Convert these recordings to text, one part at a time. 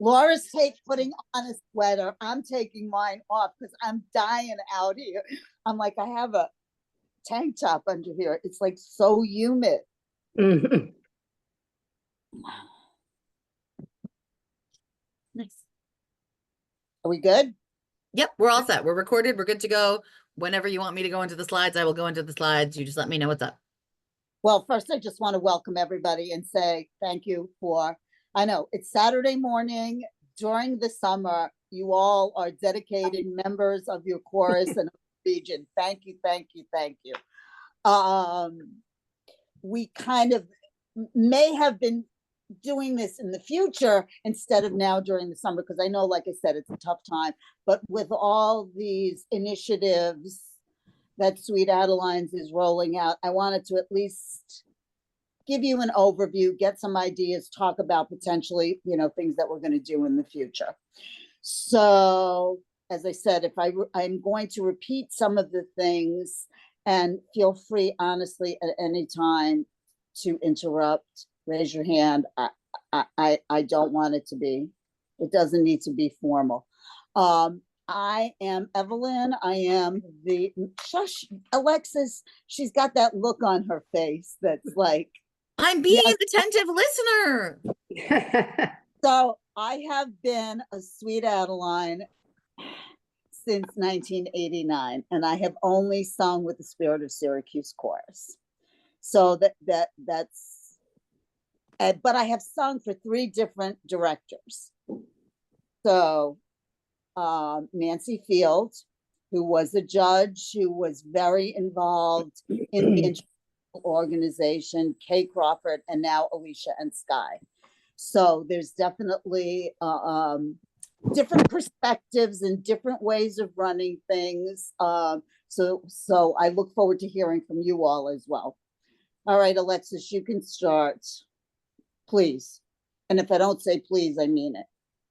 Laura's putting on a sweater. I'm taking mine off because I'm dying out here. I'm like, I have a tank top under here. It's like so humid. Mhm. Nice. Are we good? Yep, we're all set. We're recorded. We're good to go. Whenever you want me to go into the slides, I will go into the slides. You just let me know what's up. Well, first, I just want to welcome everybody and say thank you I know it's Saturday morning during the summer. You all are dedicated members of your chorus and region. Thank you, thank you, thank you. We kind of may have been doing this in the future instead of now during the summer, because I know, like I said, it's a tough time, but with all these initiatives that Sweet Adelines is rolling out, I wanted to at least give you an overview, get some ideas, talk about potentially, things that we're going to do in the future. So, as I said, I'm going to repeat some of the things, and feel free, honestly, at any time to interrupt, raise your hand. I don't want it doesn't need to be formal. I am Evelyn. I am Alexis, she's got that look on her face that's like, I'm being an attentive listener. So I have been a Sweet Adeline since 1989, and I have only sung with the Spirit of Syracuse Chorus. So that's, but I have sung for 3 different directors. So Nancy Field, who was a judge, who was very involved in the organization, Kay Crawford, and now Alicia and Sky. So there's definitely different perspectives and different ways of running things. So I look forward to hearing from you all as well. All right, Alexis, you can start, please. And if I don't say please, I mean it.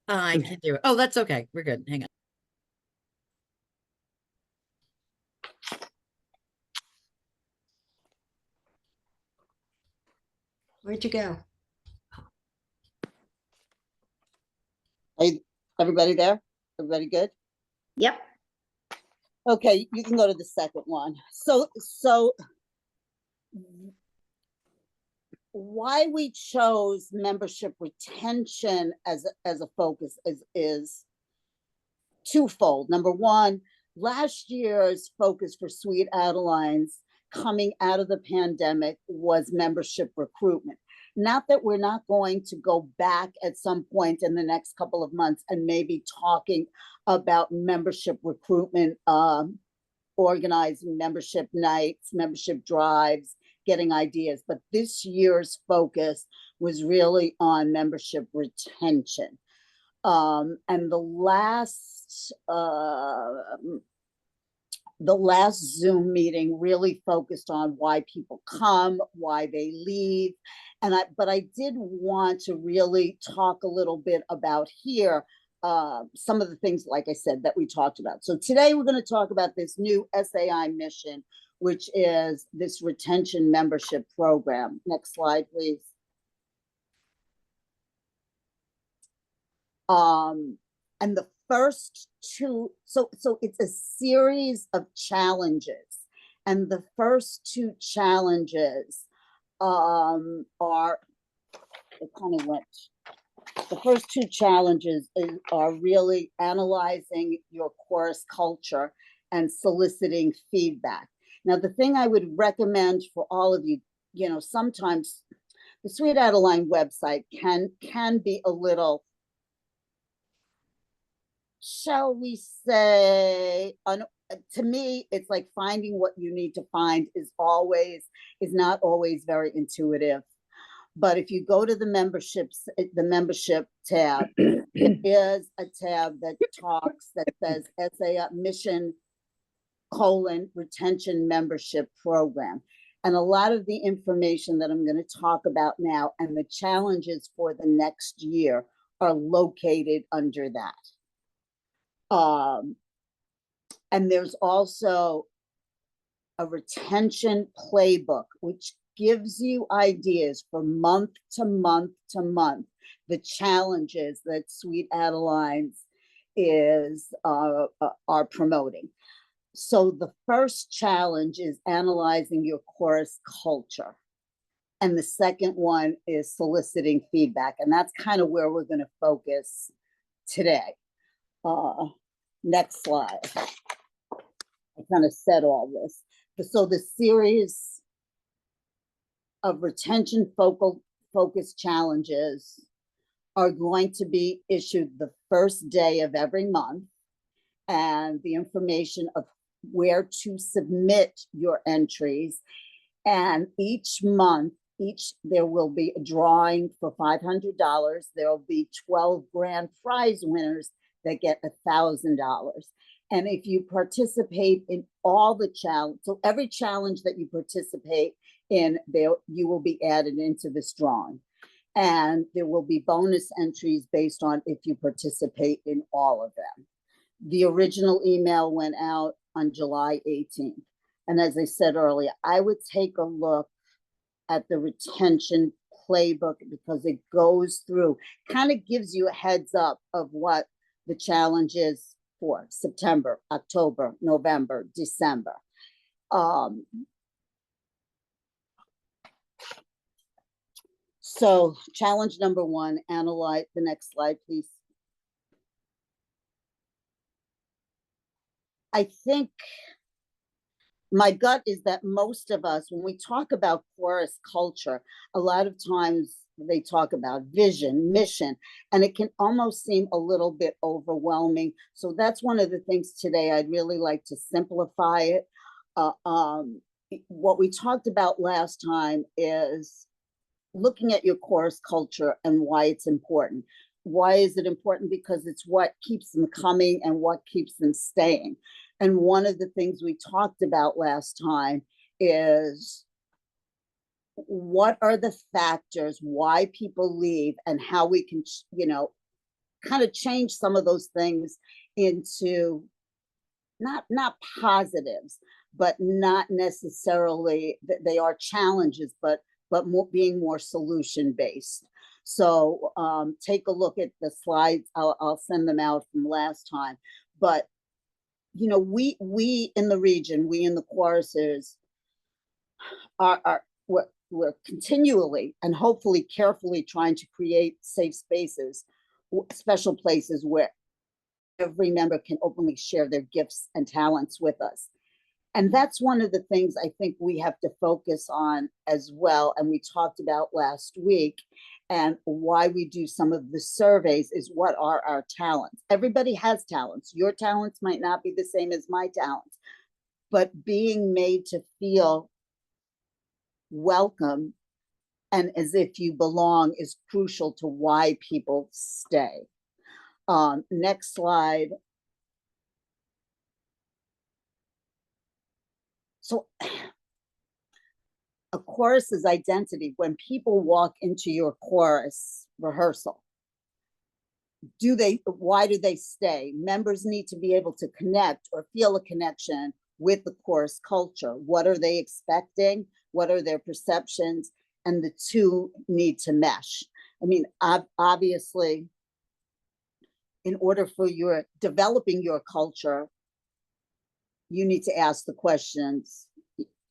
I can do it. Oh, that's okay. We're good. Hang on. Where'd you go? Everybody there? Everybody good? Yep. Okay, you can go to the second one. So why we chose membership retention as a focus is twofold. Number one, last year's focus for Sweet Adelines coming out of the pandemic was membership recruitment. Not that we're not going to go back at some point in the next couple of months and maybe talking about membership recruitment, organizing membership nights, membership drives, getting ideas. But this year's focus was really on membership retention. And the last Zoom meeting really focused on why people come, why they leave. But I did want to really talk a little bit about here, some of the things, like I said, that we talked about. So today we're going to talk about this new SAI mission, which is this retention membership program. Next slide, please. And the first 2, so it's a series of challenges, and the first 2 challenges are, it kind of went, the first 2 challenges are really analyzing your chorus culture and soliciting feedback. Now, the thing I would recommend for all of you, sometimes the Sweet Adeline website can be a little, shall we say, to me, it's like finding what you need to find is not always very intuitive. But if you go to the membership tab, it is a tab that says SAI mission : retention membership program. And a lot of the information that I'm going to talk about now and the challenges for the next year are located under that. And there's also a retention playbook, which gives you ideas for month to month to month, the challenges that Sweet Adelines is are promoting. So the first challenge is analyzing your chorus culture. And the second one is soliciting feedback. And that's kind of where we're going to focus today. Next slide. I kind of said all this. So the series of retention focus challenges are going to be issued the first day of every month. And the information of where to submit your entries. And each month, there will be a drawing for $500. There will be 12 grand prize winners that get $1,000. And if you participate in all the challenge, so every challenge that you participate in, you will be added into this drawing. And there will be bonus entries based on if you participate in all of them. The original email went out on July 18th. And as I said earlier, I would take a look at the retention playbook because it goes through, kind of gives you a heads up of what the challenge is for September, October, November, December. So challenge number one, analyze the next slide, please. I think my gut is that most of us, when we talk about chorus culture, a lot of times they talk about vision, mission, and it can almost seem a little bit overwhelming. So that's one of the things today I'd really like to simplify it. What we talked about last time is looking at your chorus culture and why it's important. Why is it important? Because it's what keeps them coming and what keeps them staying. And one of the things we talked about last time is what are the factors why people leave and how we can, kind of change some of those things into not positives, but not necessarily that they are challenges, but being more solution based. So take a look at the slides. I'll send them out from last time. But we in the region, we in the choruses we're continually and hopefully carefully trying to create safe spaces, special places where every member can openly share their gifts and talents with us. And that's one of the things I think we have to focus on as well. And we talked about last week, and why we do some of the surveys is what are our talents. Everybody has talents. Your talents might not be the same as my talents, but being made to feel welcome and as if you belong is crucial to why people stay. Next slide. So a chorus's identity, when people walk into your chorus rehearsal, why do they stay? Members need to be able to connect or feel a connection with the chorus culture. What are they expecting? What are their perceptions? And the two need to mesh. I mean, obviously, in order for your developing your culture, you need to ask the questions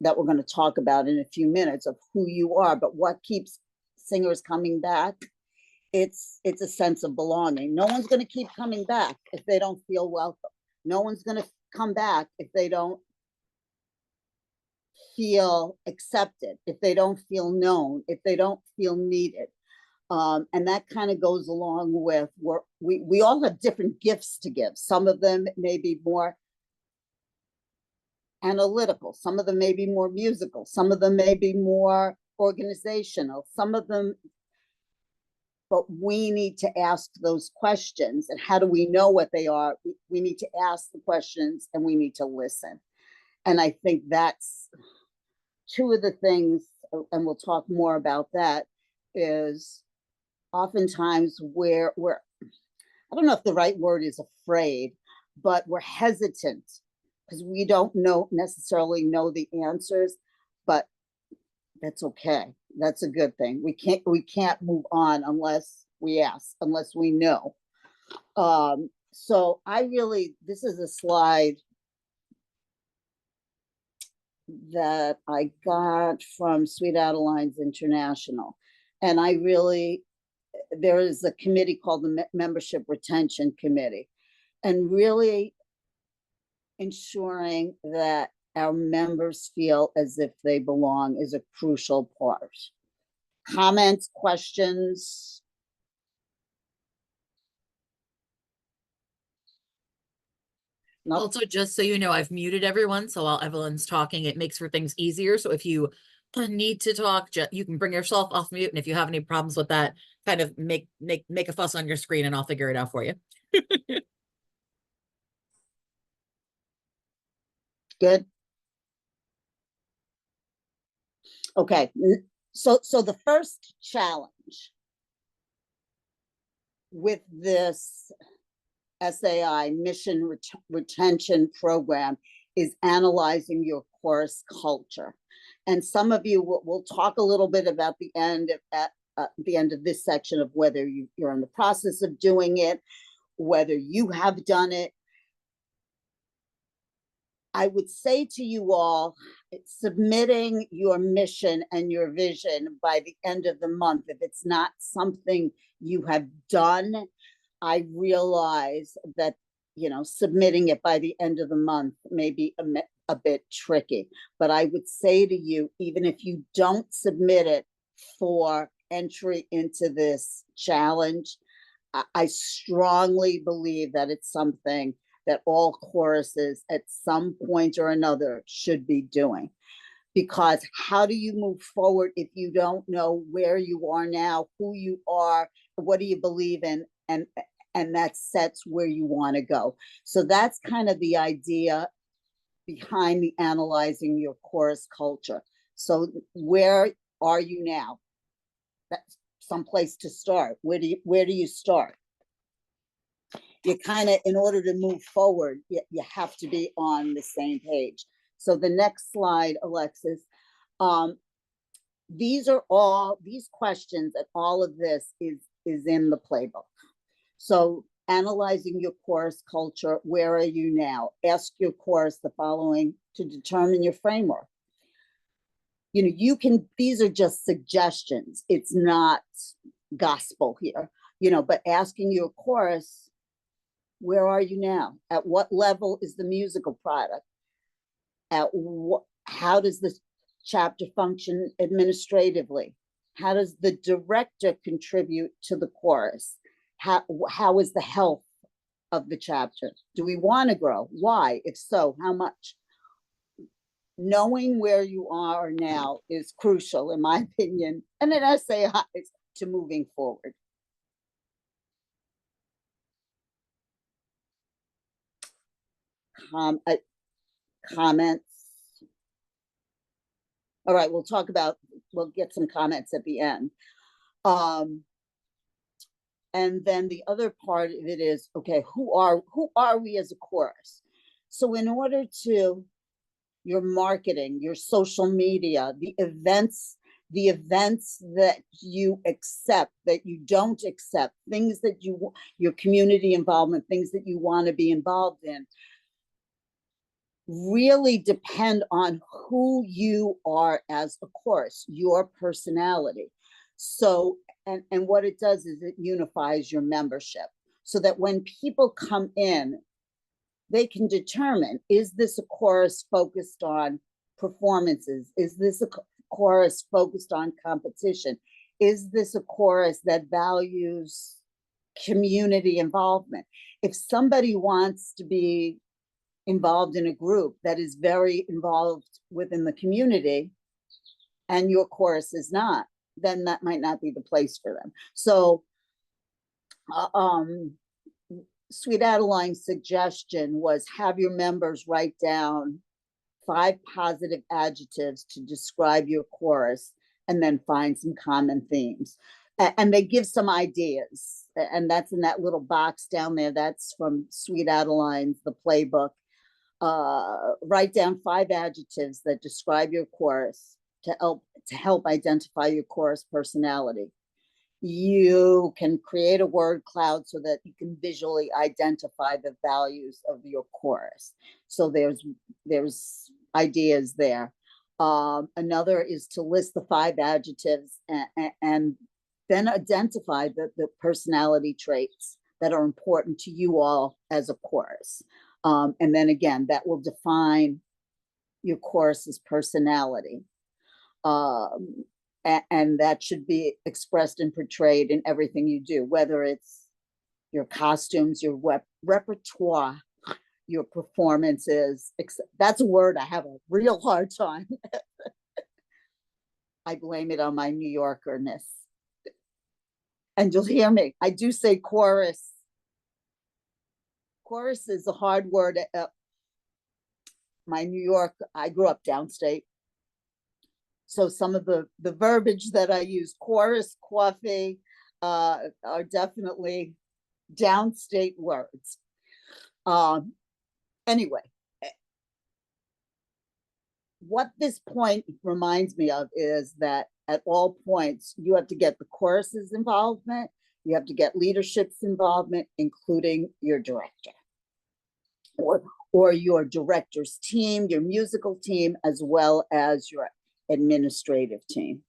that we're going to talk about in a few minutes of who you are. But what keeps singers coming back? It's a sense of belonging. No one's going to keep coming back if they don't feel welcome. No one's going to come back if they don't feel accepted, if they don't feel known, if they don't feel needed. And that kind of goes along with we all have different gifts to give. Some of them may be more analytical, some of them may be more musical, some of them may be more organizational, some of them, but we need to ask those questions. And how do we know what they are? We need to ask the questions and we need to listen. And I think that's two of the things, and we'll talk more about that, is oftentimes we're I don't know if the right word is afraid, but we're hesitant because we don't necessarily know the answers. But That's okay. That's a good thing. We can't move on unless we ask, unless we know. So this is a slide that I got from Sweet Adelines International. And there is a committee called the Membership Retention Committee, and really ensuring that our members feel as if they belong is a crucial part. Comments, questions? Nope. Also, just so you know, I've muted everyone, so while Evelyn's talking, it makes for things easier. So if you need to talk, you can bring yourself off mute, and if you have any problems with that, kind of make a fuss on your screen, and I'll figure it out for you. Good. Okay, so the first challenge with this SAI Mission Retention Program is analyzing your course culture. And some of you will talk a little bit about the end of this section of whether you're in the process of doing it, whether you have done it. I would say to you all, submitting your mission and your vision by the end of the month, if it's not something you have done, I realize that, submitting it by the end of the month may be a bit tricky. But I would say to you, even if you don't submit it for entry into this challenge, I strongly believe that it's something that all choruses at some point or another should be doing. Because how do you move forward if you don't know where you are now, who you are, what do you believe in, and that sets where you want to go. So that's kind of the idea behind the analyzing your chorus culture. So where are you now? That's some place to start. Where do you start? You kind of, in order to move forward, you have to be on the same page. So the next slide, Alexis, these questions and all of this is in the playbook. So analyzing your course culture, where are you now? Ask your course the following to determine your framework. These are just suggestions. It's not gospel here, but asking your course, where are you now? At what level is the musical product? How does this chapter function administratively? How does the director contribute to the chorus? How is the health of the chapter? Do we want to grow? Why? If so, how much? Knowing where you are now is crucial, in my opinion, and an SAI to moving forward. Comments? All right, we'll get some comments at the end. And then the other part of it is, okay, who are we as a chorus? So in order to your marketing, your social media, the events that you accept, that you don't accept, things that your community involvement, things that you want to be involved in, really depend on who you are as a chorus, your personality. So, and what it does is it unifies your membership so that when people come in, they can determine, is this a chorus focused on performances? Is this a chorus focused on competition? Is this a chorus that values community involvement? If somebody wants to be involved in a group that is very involved within the community and your chorus is not, then that might not be the place for them. So Sweet Adeline's suggestion was have your members write down 5 positive adjectives to describe your chorus and then find some common themes. And they give some ideas, and that's in that little box down there. That's from Sweet Adeline's, the playbook. Write down 5 adjectives that describe your chorus. help identify your chorus personality. You can create a word cloud so that you can visually identify the values of your chorus. So there's ideas there. Another is to list the 5 adjectives and then identify the personality traits that are important to you all as a chorus. And then again, that will define your chorus's personality. And that should be expressed and portrayed in everything you do, whether it's your costumes, your repertoire, your performances. That's a word I have a real hard time. I blame it on my New Yorkerness. And you'll hear me. I do say chorus. Chorus is a hard word. My New York, I grew up downstate. So some of the verbiage that I use, chorus, coffee, are definitely downstate words. Anyway, what this point reminds me of is that at all points, you have to get the chorus's involvement, you have to get leadership's involvement, including your director or your director's team, your musical team, as well as your administrative team.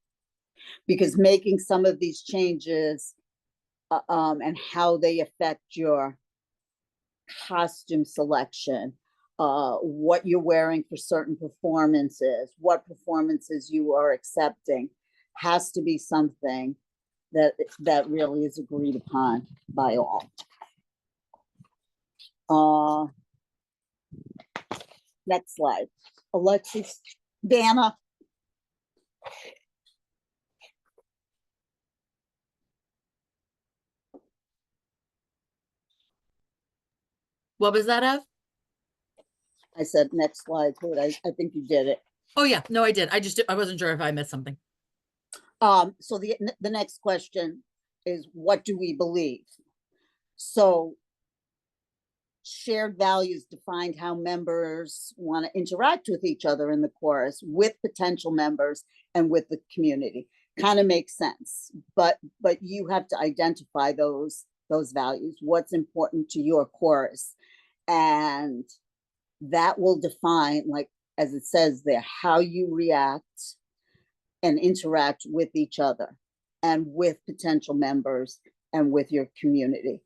Because making some of these changes and how they affect your costume selection, what you're wearing for certain performances, what performances you are accepting, has to be something that really is agreed upon by all. Next slide. Alexis, Dana. What was that, Ev? I said next slide, but I think you did it. Oh yeah, no, I did. I wasn't sure if I missed something. So the next question is, what do we believe? So shared values defined how members want to interact with each other in the chorus, with potential members and with the community. Kind of makes sense, but you have to identify those values, what's important to your chorus, and that will define, like as it says there, how you react and interact with each other and with potential members and with your community.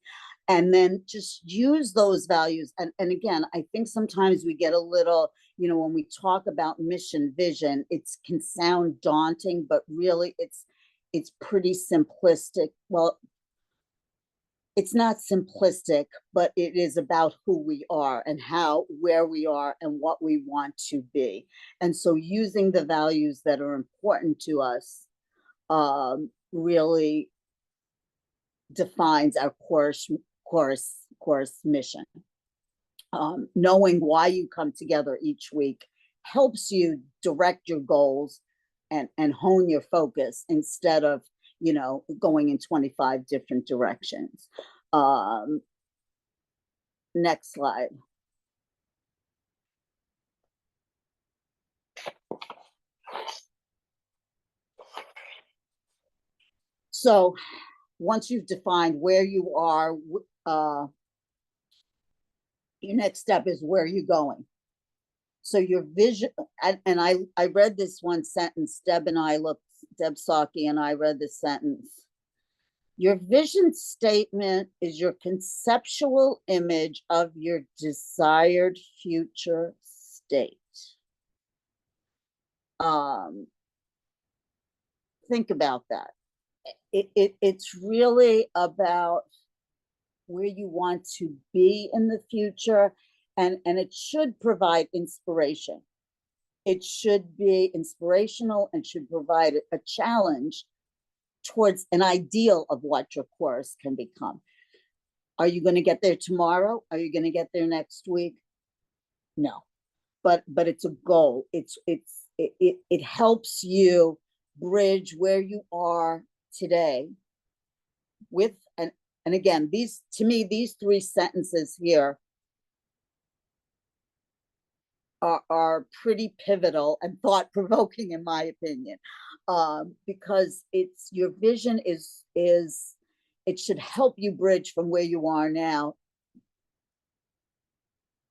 And then just use those values. And again, I think sometimes we get a little, when we talk about mission, vision, it can sound daunting, but really it's pretty simplistic. Well, it's not simplistic, but it is about who we are and where we are and what we want to be. And so using the values that are important to us really defines our chorus mission. Knowing why you come together each week helps you direct your goals and hone your focus instead of going in 25 different directions. Next slide. So once you've defined where you are, your next step is where you're going. So your vision, and I read this one sentence, Deb Psaki and I read this sentence. Your vision statement is your conceptual image of your desired future state. Think about that. It's really about where you want to be in the future, and it should provide inspiration. It should be inspirational and should provide a challenge towards an ideal of what your chorus can become. Are you going to get there tomorrow? Are you going to get there next week? No, but it's a goal. It helps you bridge where you are today with and again, to me these 3 sentences here are pretty pivotal and thought provoking, in my opinion, because it's your vision is it should help you bridge from where you are now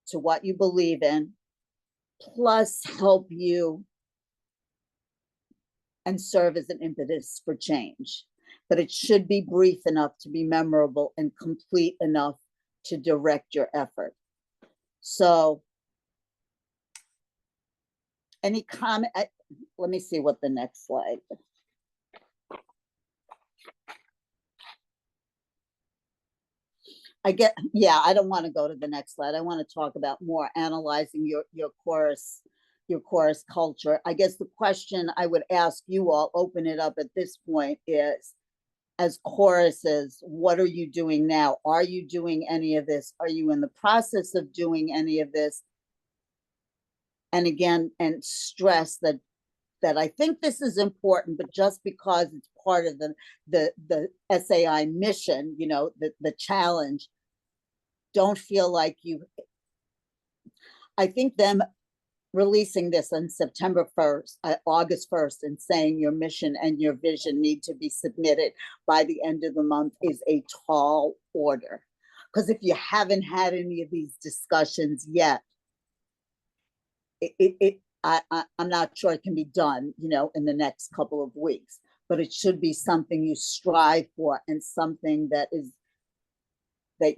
to what you believe in, plus help you and serve as an impetus for change. But it should be brief enough to be memorable and complete enough to direct your effort. So any comment? Let me see what the next slide. I don't want to go to the next slide. I want to talk about more analyzing your chorus culture. I guess the question I would ask you all, open it up at this point, is as choruses, what are you doing now? Are you doing any of this? Are you in the process of doing any of this? And again, and stress that I think this is important, but just because it's part of the SAI mission, you know, the challenge, don't feel like you, I think them releasing this on September 1st, August 1st, and saying your mission and your vision need to be submitted by the end of the month is a tall order. Because if you haven't had any of these discussions yet, I'm not sure it can be done, you know, in the next couple of weeks, but it should be something you strive for and something that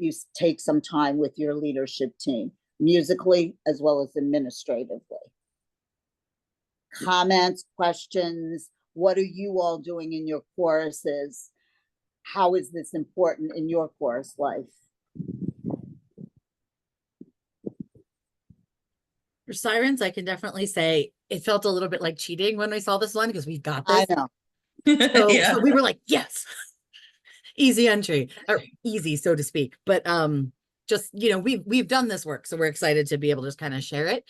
you take some time with your leadership team, musically as well as administratively. Comments, questions, what are you all doing in your choruses? How is this important in your chorus life? For Sirens, I can definitely say it felt a little bit like cheating when we saw this one because we've got this. I know. So we were like, yes, easy entry, or easy, so to speak. But just, you know, we've done this work, so we're excited to be able to just kind of share it.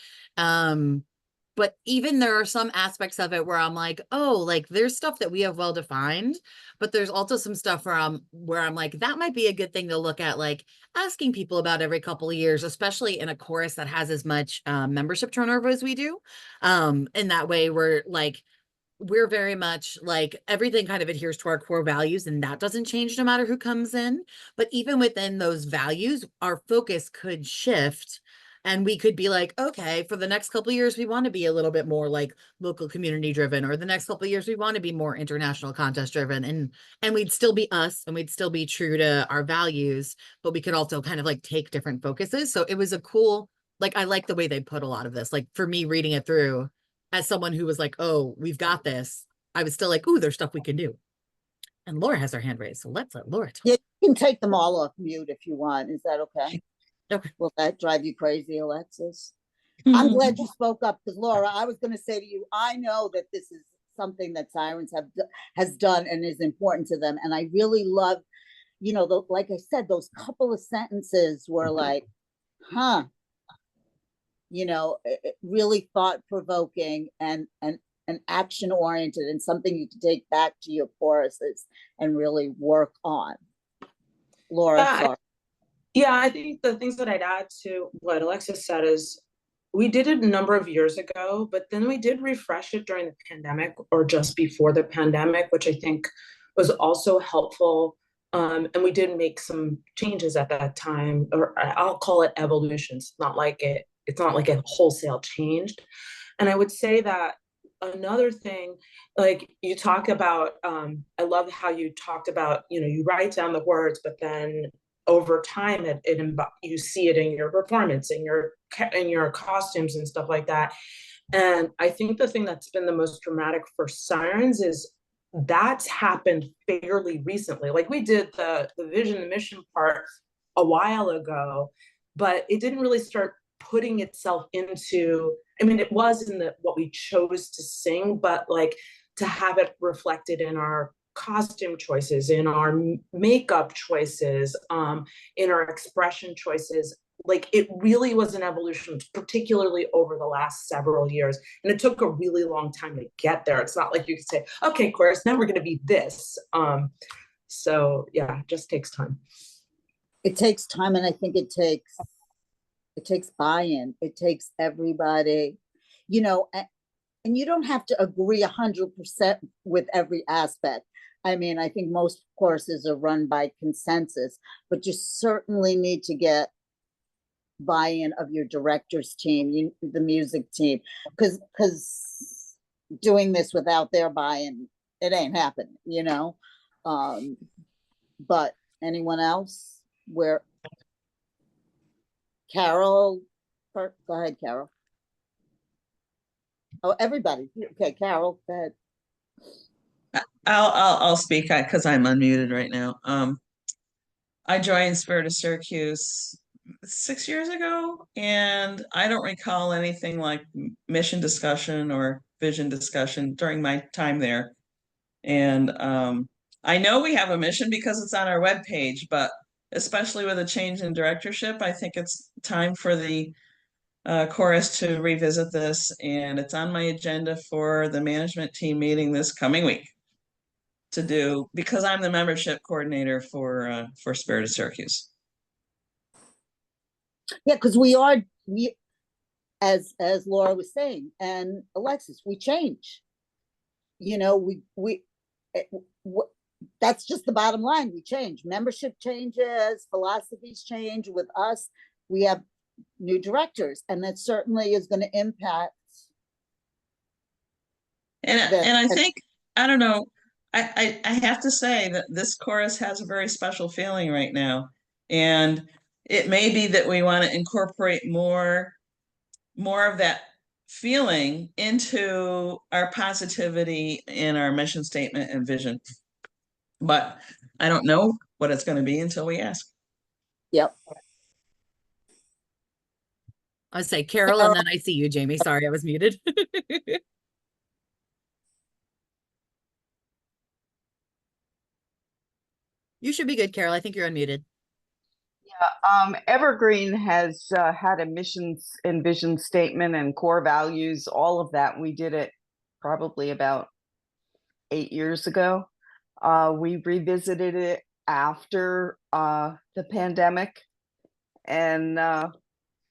But even there are some aspects of it where I'm like, oh, like there's stuff that we have well defined, but there's also some stuff where I'm like, that might be a good thing to look at, like asking people about every couple of years, especially in a chorus that has as much membership turnover as we do. And that way we're very much like everything kind of adheres to our core values, and that doesn't change no matter who comes in. But even within those values, our focus could shift. And we could be like, okay, for the next couple of years, we want to be a little bit more like local community driven, or the next couple of years, we want to be more international contest driven. And we'd still be us, and we'd still be true to our values, but we could also kind of like take different focuses. So it was a cool, like, I like the way they put a lot of this. Like for me, reading it through as someone who was like, oh, we've got this, I was still like, ooh, there's stuff we can do. And Laura has her hand raised, so let's let Laura talk. Yeah, you can take them all off mute if you want. Is that okay? Okay. Will that drive you crazy, Alexis? I'm glad you spoke up, because Laura, I was going to say to you, I know that this is something that Sirens has done and is important to them. And I really love, you know, like I said, those couple of sentences were like, huh, you know, really thought-provoking and action-oriented, and something you can take back to your choruses and really work on. Laura, sorry. Yeah, I think the things that I'd add to what Alexis said is we did it a number of years ago, but then we did refresh it during the pandemic or just before the pandemic, which I think was also helpful. And we did make some changes at that time, or I'll call it evolutions. It's not like a wholesale change. And I would say that another thing, like you talk about, I love how you talked about, you know, you write down the words, but then over time you see it in your performance, in your costumes and stuff like that. And I think the thing that's been the most dramatic for Sirens is that's happened fairly recently. Like we did the vision, the mission part a while ago, but it didn't really start putting itself into, I mean, it was in what we chose to sing, but like to have it reflected in our costume choices, in our makeup choices, in our expression choices. Like it really was an evolution, particularly over the last several years. And it took a really long time to get there. It's not like you could say, okay, chorus, now we're going to be this. So yeah, it just takes time. It takes time, and I think it takes It takes buy-in. It takes everybody, you know, and you don't have to agree 100% with every aspect. I mean, I think most courses are run by consensus, but you certainly need to get buy-in of your director's team, the music team, because doing this without their buy-in, it ain't happening, you know. But anyone else? Where Carol, go ahead, Carol. Oh, everybody. Okay, Carol, go ahead. I'll speak because I'm unmuted right now. I joined Spirit of Syracuse 6 years ago, and I don't recall anything like mission discussion or vision discussion during my time there. And I know we have a mission because it's on our webpage, but especially with a change in directorship, I think it's time for the chorus to revisit this, and it's on my agenda for the management team meeting this coming week to do, because I'm the membership coordinator for Spirit of Syracuse. Yeah, because we as Laura was saying, and Alexis, we change. You know, that's just the bottom line. We change. Membership changes, philosophies change. With us, we have new directors, and that certainly is going to impact. And I think, I don't know, I have to say that this chorus has a very special feeling right now. And it may be that we want to incorporate more of that feeling into our positivity in our mission statement and vision. But I don't know what it's going to be until we ask. Yep. I'll say Carol, and then I see you, Jamie. Sorry, I was muted. You should be good, Carol. I think you're unmuted. Evergreen has had a missions and vision statement and core values, all of that. We did it probably about 8 years ago. We revisited it after the pandemic, and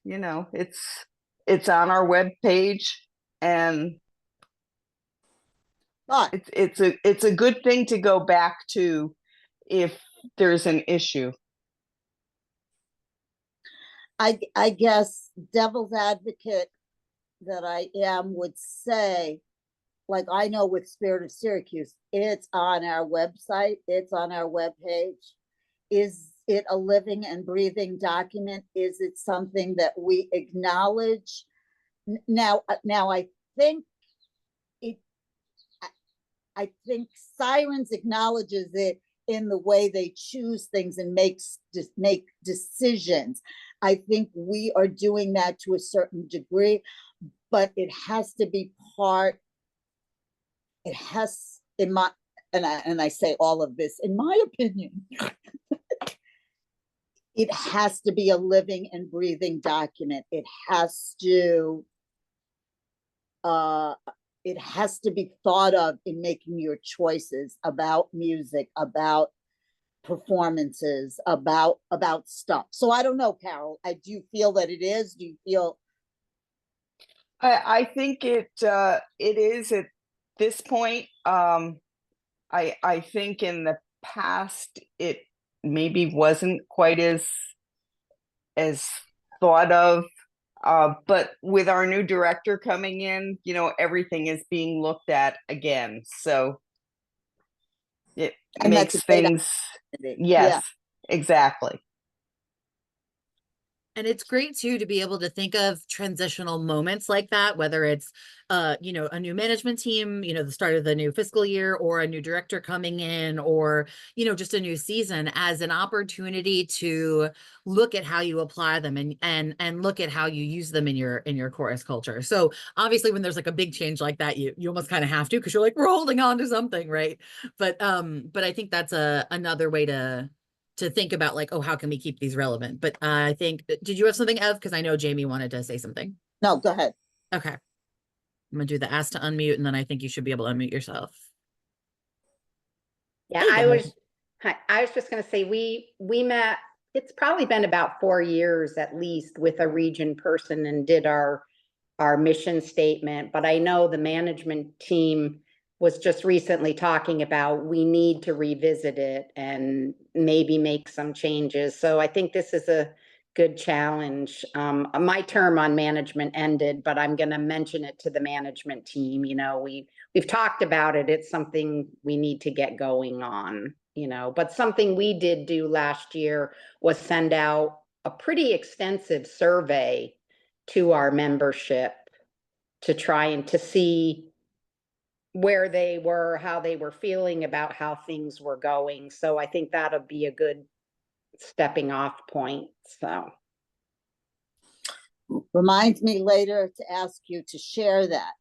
you know, it's on our webpage, and it's a good thing to go back to if there's an issue. I guess devil's advocate that I am would say, like, I know with Spirit of Syracuse, it's on our website, it's on our webpage. Is it a living and breathing document? Is it something that we acknowledge? Now I think I think Sirens acknowledges it in the way they choose things and make decisions. I think we are doing that to a certain degree, but it has to be part. It has, in my, and I say all of this in my opinion, it has to be a living and breathing document. It has to be thought of in making your choices about music, about performances, about stuff. So I don't know, Carol. Do you feel that it is? Do you feel? I think it is at this point. I think in the past it maybe wasn't quite as thought of. But with our new director coming in, you know, everything is being looked at again. So it makes things, yes, yeah. Exactly. And it's great too to be able to think of transitional moments like that, whether it's you know, a new management team, you know, the start of the new fiscal year, or a new director coming in, or, you know, just a new season, as an opportunity to look at how you apply them and look at how you use them in your chorus culture. So obviously when there's like a big change like that, you almost kind of have to, because you're like, we're holding on to something, right? But I think that's another way to think about, like, oh, how can we keep these relevant? But I think, did you have something, Ev? Because I know Jamie wanted to say something. No, go ahead. Okay. I'm gonna do the ask to unmute, and then I think you should be able to unmute yourself. Yeah, I was just gonna say, we met it's probably been about 4 years at least with a region person and did our mission statement. But I know the management team was just recently talking about we need to revisit it and maybe make some changes. So I think this is a good challenge. My term on management ended, but I'm going to mention it to the management team. You know, we've talked about it. It's something we need to get going on, you know, but something we did do last year was send out a pretty extensive survey to our membership to try and to see where they were, how they were feeling about how things were going. So I think that'll be a good stepping off point. So Reminds me later to ask you to share that,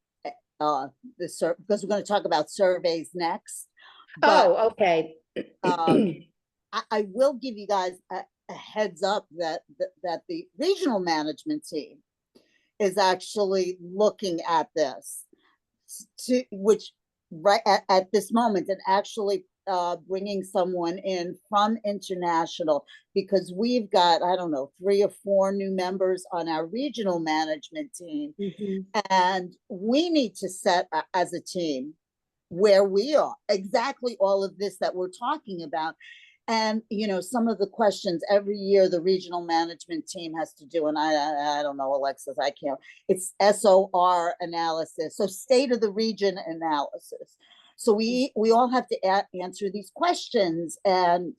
because we're going to talk about surveys next. But, okay. I will give you guys a heads up that the regional management team is actually looking at this, which right at this moment, and actually bringing someone in from international, because we've got, I don't know, 3 or 4 new members on our regional management team. And we need to set as a team where we are, exactly all of this that we're talking about. And, you know, some of the questions every year the regional management team has to do, and I don't know, Alexis, I can't, it's SOR analysis, so state of the region analysis. So we all have to answer these questions, and,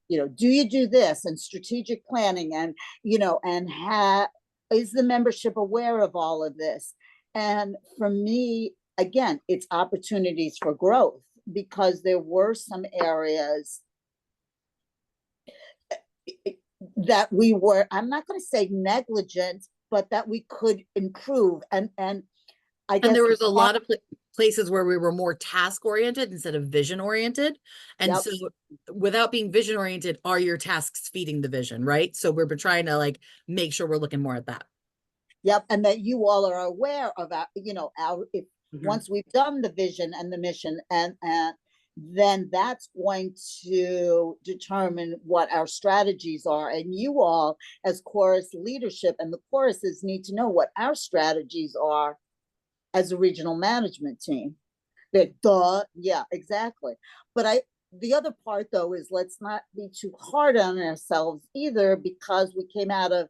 you know, do you do this, and strategic planning, and, you know, and is the membership aware of all of this? And for me, again, it's opportunities for growth, because there were some areas that we were, I'm not going to say negligent, but that we could improve. And I guess, and there was a lot of places where we were more task oriented instead of vision oriented. And Yep. so without being vision oriented, are your tasks feeding the vision, right? So we're trying to like make sure we're looking more at that. Yep. And that you all are aware of our, you know, once we've done the vision and the mission, and then that's going to determine what our strategies are. And you all, as chorus leadership and the choruses, need to know what our strategies are as a regional management team. Yeah, exactly. But the other part, though, is let's not be too hard on ourselves either, because we came out of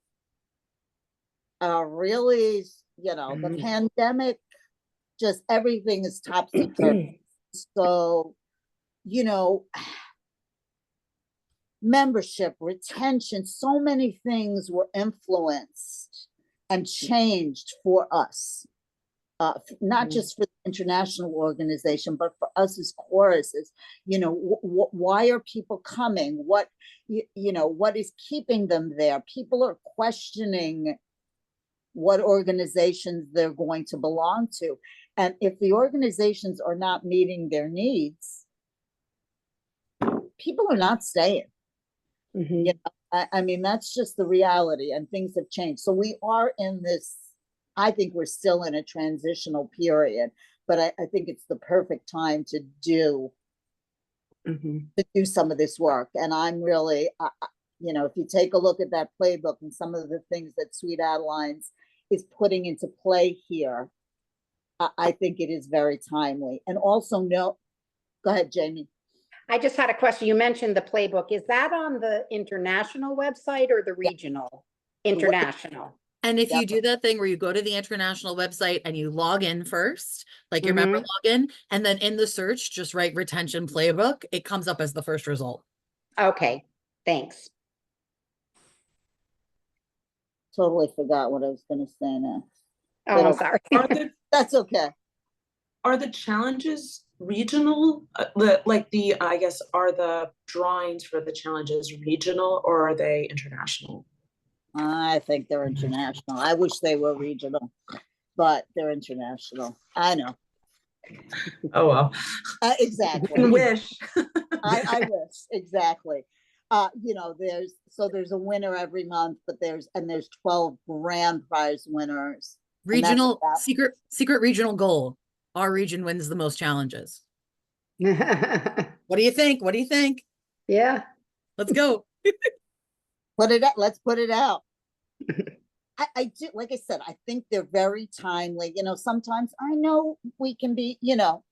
really, you know, the pandemic, just everything is topsy-turvy. So, you know, membership, retention, so many things were influenced and changed for us. Not just for the international organization, but for us as choruses. You know, why are people coming? What, you know, what is keeping them there? People are questioning what organizations they're going to belong to. And if the organizations are not meeting their needs, people are not staying. You know, I mean, that's just the reality, and things have changed. So we are in this, I think we're still in a transitional period, but I think it's the perfect time to do some of this work. And I'm really, you know, if you take a look at that playbook and some of the things that Sweet Adelines is putting into play here, I think it is very timely. And also, no, go ahead, Jamie. I just had a question. You mentioned the playbook. Is that on the international website or the regional? International. And if Yep. you do that thing where you go to the international website and you log in first, like your member login, and then in the search, just write retention playbook, it comes up as the first result. Okay, thanks. Totally forgot what I was going to say now. Oh, I'm sorry. That's okay. Are the challenges regional? I guess, are the drawings for the challenges regional, or are they international? I think they're international. I wish they were regional, but they're international. I know. Oh, well. Exactly. Wish. I wish, exactly. You know, there's a winner every month, but there's 12 grand prize winners. Regional secret regional goal. Our region wins the most challenges. What do you think? What do you think? Yeah. Let's go. Put it out. Let's put it out. I do, like I said, I think they're very timely. You know, sometimes I know we can be, you know,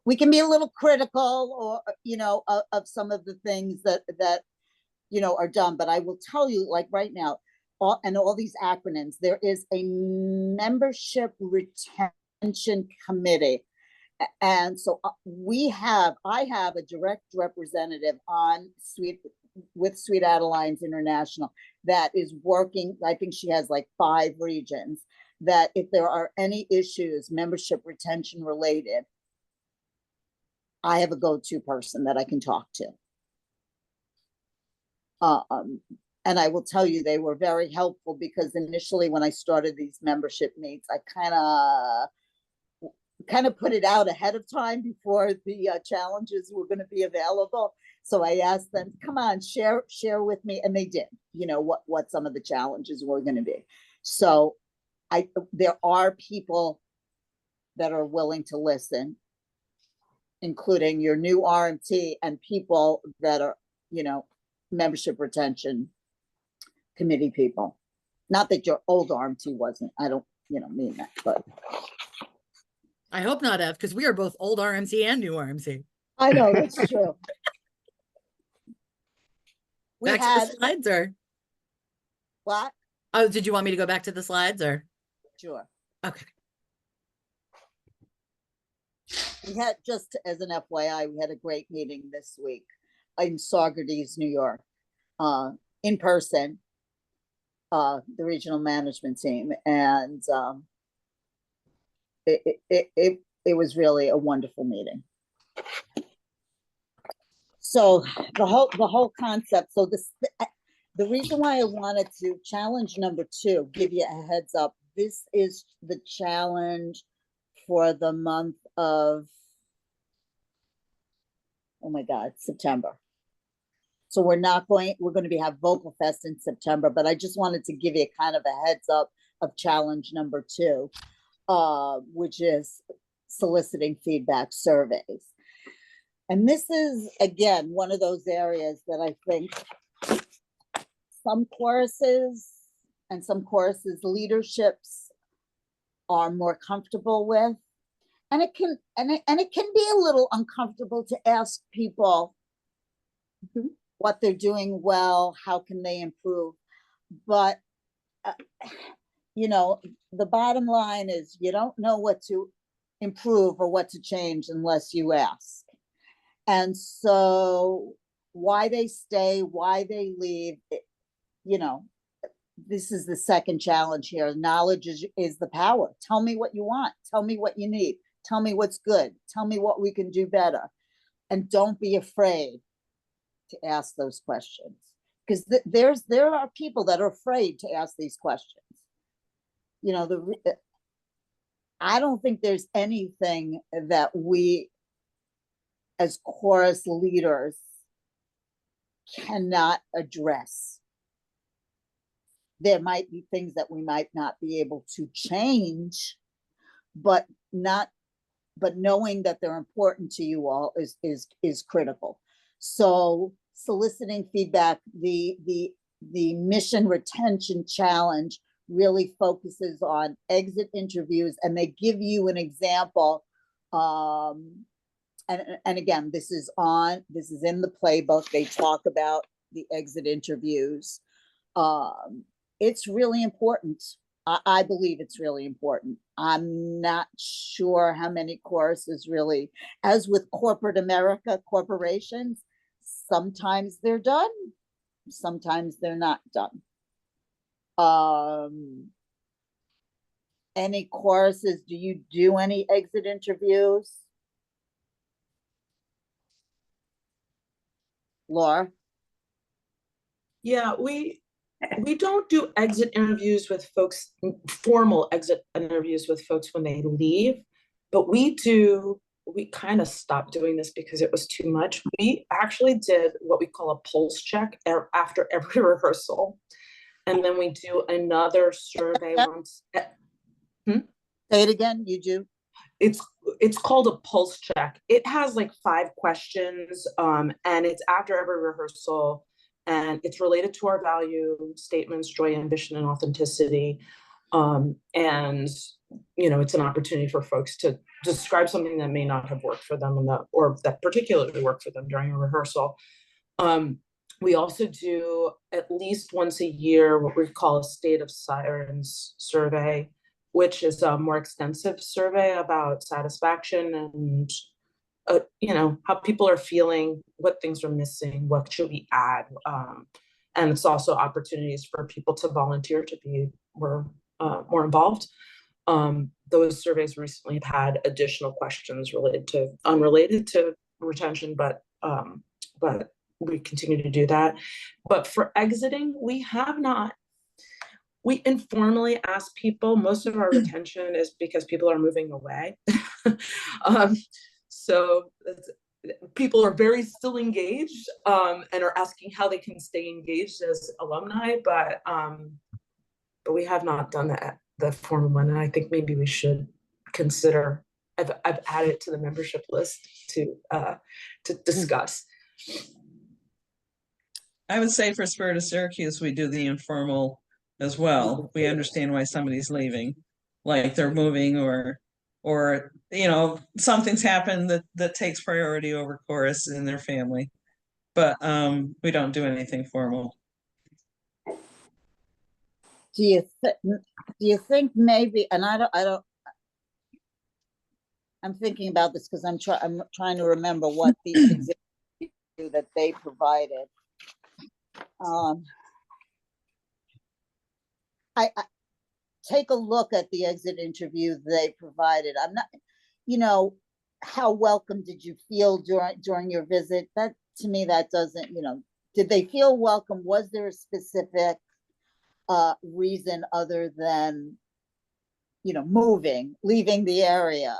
we can be a little critical or, you know, of some of the things that, you know, are done. But I will tell you, like right now, all these acronyms, there is a membership retention committee. And so I have a direct representative on Sweet Adelines International that is working. I think she has like 5 regions, that if there are any issues, membership retention related, I have a go-to person that I can talk to. And I will tell you, they were very helpful, because initially when I started these membership meets, I kind of put it out ahead of time before the challenges were going to be available. So I asked them, come on, share with me. And they did, you know, what some of the challenges were going to be. So there are people that are willing to listen, including your new RMT and people that are, you know, membership retention committee people. Not that your old RMT wasn't, I don't, you know, mean that, but. I hope not, Ev, because we are both old RMC and new RMC. I know, that's true. Back to the slides, or what? Oh, did you want me to go back to the slides, or? Sure. Okay. We had, just as an FYI, we had a great meeting this week in Saugerties, New York, in person, the regional management team, and it was really a wonderful meeting. So the whole concept. So the reason why I wanted to challenge number 2, give you a heads up. This is the challenge for the month of, oh my God, September. So we're going to have Vocal Fest in September, but I just wanted to give you kind of a heads up of challenge number 2, which is soliciting feedback surveys. And this is, again, one of those areas that I think some choruses and some choruses leaderships are more comfortable with. And it can be a little uncomfortable to ask people what they're doing well, how can they improve. But, you know, the bottom line is you don't know what to improve or what to change unless you ask. And so why they stay, why they leave, you know, this is the second challenge here. Knowledge is the power. Tell me what you want. Tell me what you need. Tell me what's good. Tell me what we can do better. And don't be afraid to ask those questions, because there are people that are afraid to ask these questions. You know, I don't think there's anything that we as chorus leaders cannot address. There might be things that we might not be able to change, but knowing that they're important to you all is critical. So soliciting feedback, the mission retention challenge really focuses on exit interviews, and they give you an example. And again, this is in the playbook. They talk about the exit interviews. It's really important. I believe it's really important. I'm not sure how many choruses really, as with corporate America, corporations, sometimes they're done, sometimes they're not done. Any choruses, do you do any exit interviews? Laura? Yeah, we don't do exit interviews with folks, formal exit interviews with folks when they leave, but we kind of stopped doing this because it was too much. We actually did what we call a pulse check after every rehearsal. And then we do another survey once. Say it again, you do? It's called a pulse check. It has like 5 questions, and it's after every rehearsal. And it's related to our value statements, joy, ambition, and authenticity. And it's an opportunity for folks to describe something that may not have worked for them or that particularly worked for them during a rehearsal. We also do at least once a year what we call a State of Sirens survey, which is a more extensive survey about satisfaction and how people are feeling, what things are missing, what should we add. And it's also opportunities for people to volunteer to be more involved. Those surveys recently have had additional questions unrelated to retention, but we continue to do that. But for exiting, we informally ask people. Most of our retention is because people are moving away. So people are very still engaged, and are asking how they can stay engaged as alumni, but we have not done the formal one, and I think maybe we should consider. I've added it to the membership list to discuss. I would say for Spirit of Syracuse, we do the informal as well. We understand why somebody's leaving, like they're moving or something's happened that takes priority over chorus in their family. But we don't do anything formal. Do you think maybe, and I don't, I'm thinking about this because I'm trying to remember what the exhibit that they provided. I take a look at the exit interview they provided. I'm not, how welcome did you feel during your visit? That, to me, that doesn't, did they feel welcome? Was there a specific reason other than, leaving the area?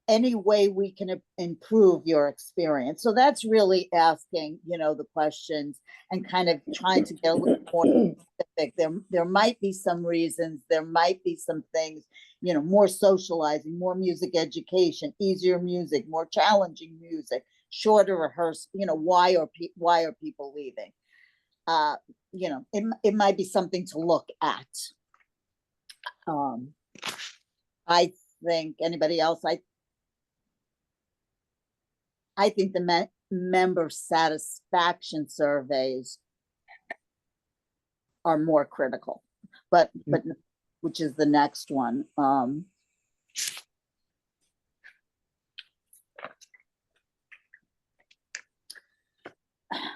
Any way we can improve your experience? So that's really asking, the questions and kind of trying to get a little more specific. There might be some reasons, there might be some things, more socializing, more music education, easier music, more challenging music, shorter rehearsal, why are people leaving? It might be something to look at. I think, anybody else? I think the member satisfaction surveys are more critical, but which is the next one.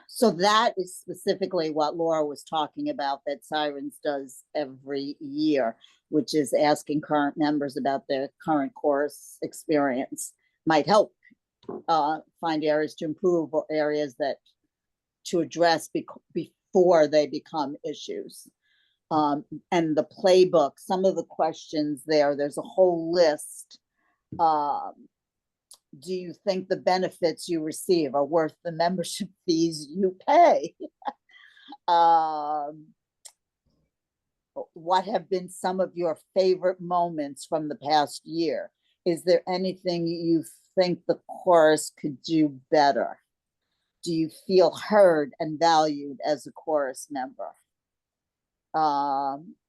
So that is specifically what Laura was talking about, that Sirens does every year, which is asking current members about their current chorus experience. Might help find areas to improve or areas that to address before they become issues. And the playbook, some of the questions there's a whole list. Do you think the benefits you receive are worth the membership fees you pay? What have been some of your favorite moments from the past year? Is there anything you think the chorus could do better? Do you feel heard and valued as a chorus member?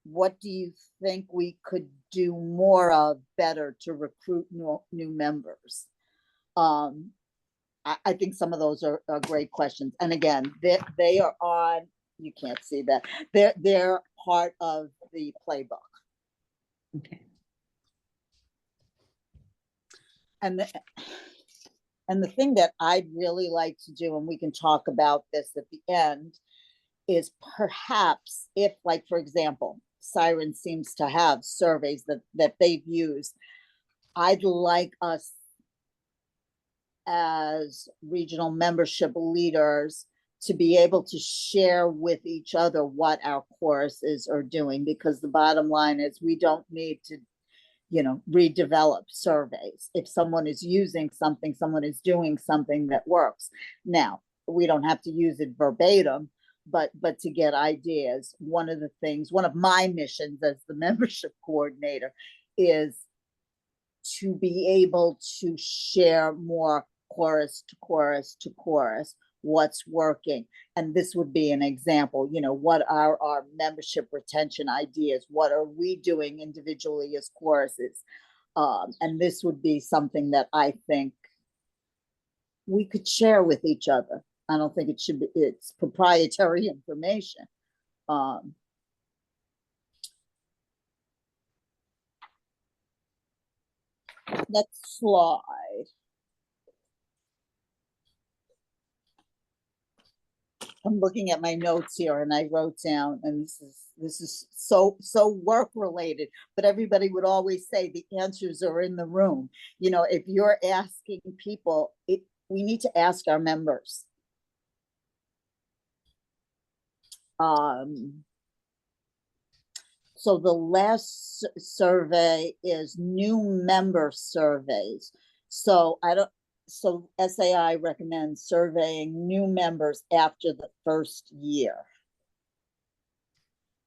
What do you think we could do more of better to recruit new members? I think some of those are great questions. And again, they are on, you can't see that. They're part of the playbook. Okay. And the thing that I'd really like to do, and we can talk about this at the end, is perhaps if, like, for example, Siren seems to have surveys that they've used, I'd like us as regional membership leaders to be able to share with each other what our choruses are doing, because the bottom line is we don't need to redevelop surveys. If someone is using something, someone is doing something that works. Now, we don't have to use it verbatim, but to get ideas. One of my missions as the membership coordinator is to be able to share more chorus to chorus to chorus what's working. And this would be an example, you know, what are our membership retention ideas? What are we doing individually as choruses? And this would be something that I think we could share with each other. I don't think it should be, it's proprietary information. Next slide. I'm looking at my notes here and I wrote down, and this is so work related, but everybody would always say the answers are in the room. You know, if you're asking people, we need to ask our members. So the last survey is new member surveys. So so SAI recommends surveying new members after the first year.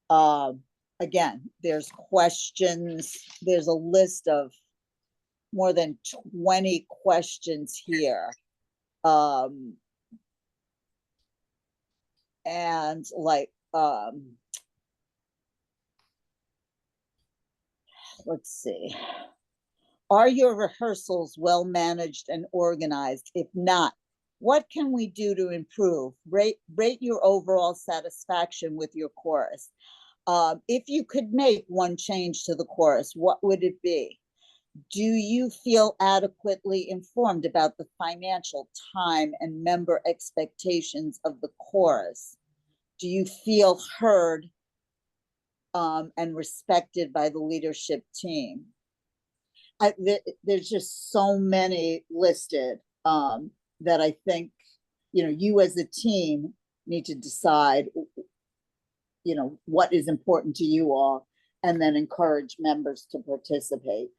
Again, there's questions, there's a list of more than 20 questions here. And like, let's see. Are your rehearsals well managed and organized? If not, what can we do to improve? Rate your overall satisfaction with your chorus. If you could make one change to the chorus, what would it be? Do you feel adequately informed about the financial, time, and member expectations of the chorus? Do you feel heard and respected by the leadership team? There's just so many listed that I think, you know, you as a team need to decide, you know, what is important to you all, and then encourage members to participate.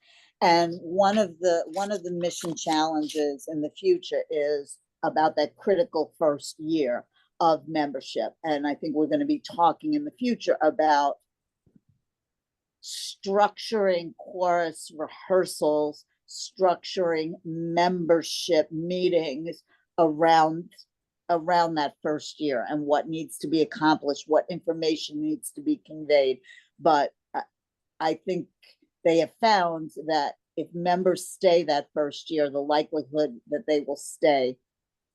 And one of the mission challenges in the future is about that critical first year of membership. And I think we're going to be talking in the future about structuring chorus rehearsals, structuring membership meetings around that first year and what needs to be accomplished, what information needs to be conveyed. But I think they have found that if members stay that first year, the likelihood that they will stay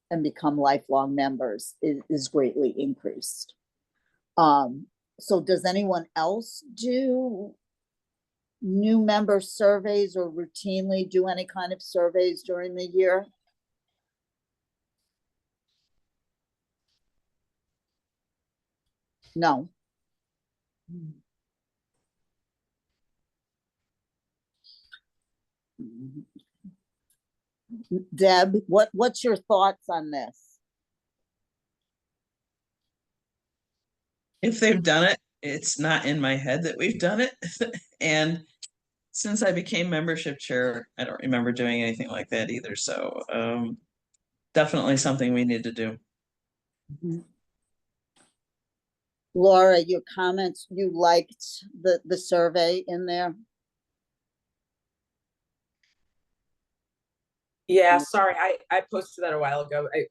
and become lifelong members is greatly increased. So does anyone else do new member surveys or routinely do any kind of surveys during the year? No. Deb, what's your thoughts on this? If they've done it, it's not in my head that we've done it. And since I became membership chair, I don't remember doing anything like that either. So definitely something we need to do. Laura, your comments, you liked the survey in there? Yeah, sorry, I posted that a while ago. I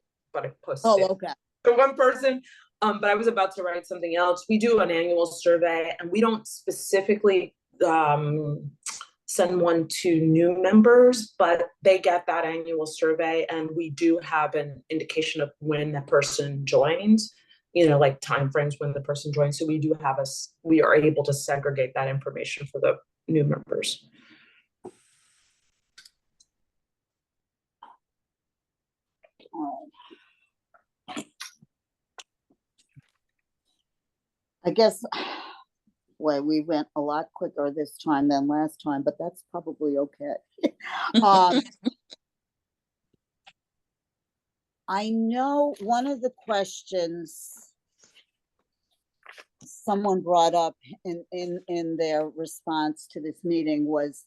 posted Oh, it okay. to one person, but I was about to write something else. We do an annual survey, and we don't specifically send one to new members, but they get that annual survey, and we do have an indication of when the person joins, you know, like timeframes when the person joins. So we do have we are able to segregate that information for the new members. I guess, well, we went a lot quicker this time than last time, but that's probably okay. I know one of the questions someone brought up in their response to this meeting was,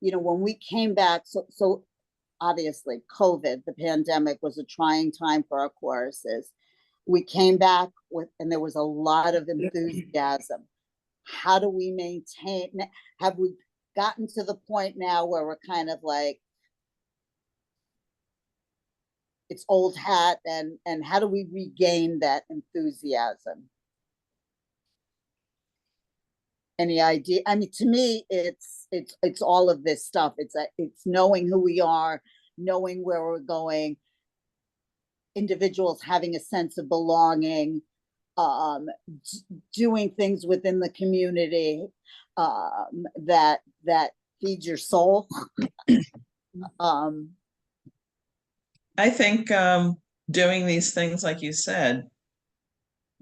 you know, when we came back, so obviously COVID, the pandemic, was a trying time for our choruses. We came back and there was a lot of enthusiasm. How do we maintain? Have we gotten to the point now where we're kind of like, it's old hat, and how do we regain that enthusiasm? Any idea? I mean, to me, it's all of this stuff. It's knowing who we are, knowing where we're going, individuals having a sense of belonging, doing things within the community that feeds your soul. I think doing these things, like you said,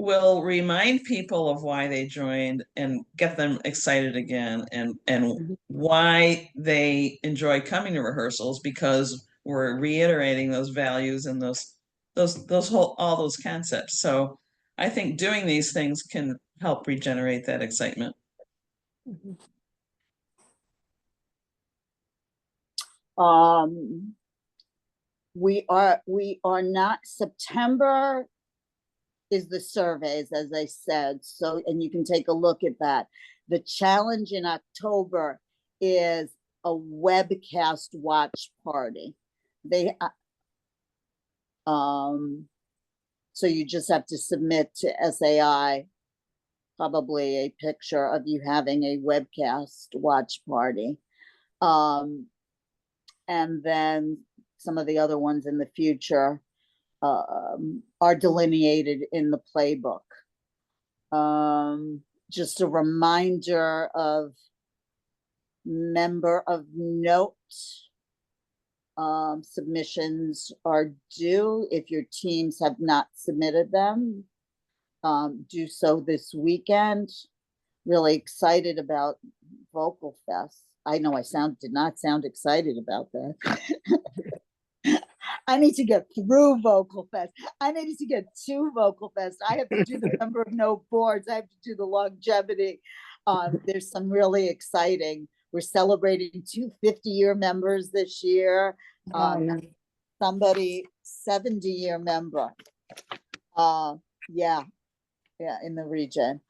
will remind people of why they joined and get them excited again, and why they enjoy coming to rehearsals, because we're reiterating those values and all those concepts. So I think doing these things can help regenerate that excitement. We are not, September is the surveys, as I said. So, and you can take a look at that. The challenge in October is a webcast watch party. So you just have to submit to SAI probably a picture of you having a webcast watch party. And then some of the other ones in the future are delineated in the playbook. Just a reminder of member of note. Submissions are due. If your teams have not submitted them, do so this weekend. Really excited about Vocal Fest. I know I did not sound excited about that. I need to get through Vocal Fest. I need to get to Vocal Fest. I have to do the member of note boards. I have to do the longevity. There's some really exciting. We're celebrating 2 50-year members this year. Somebody 70-year member. Yeah, in the region.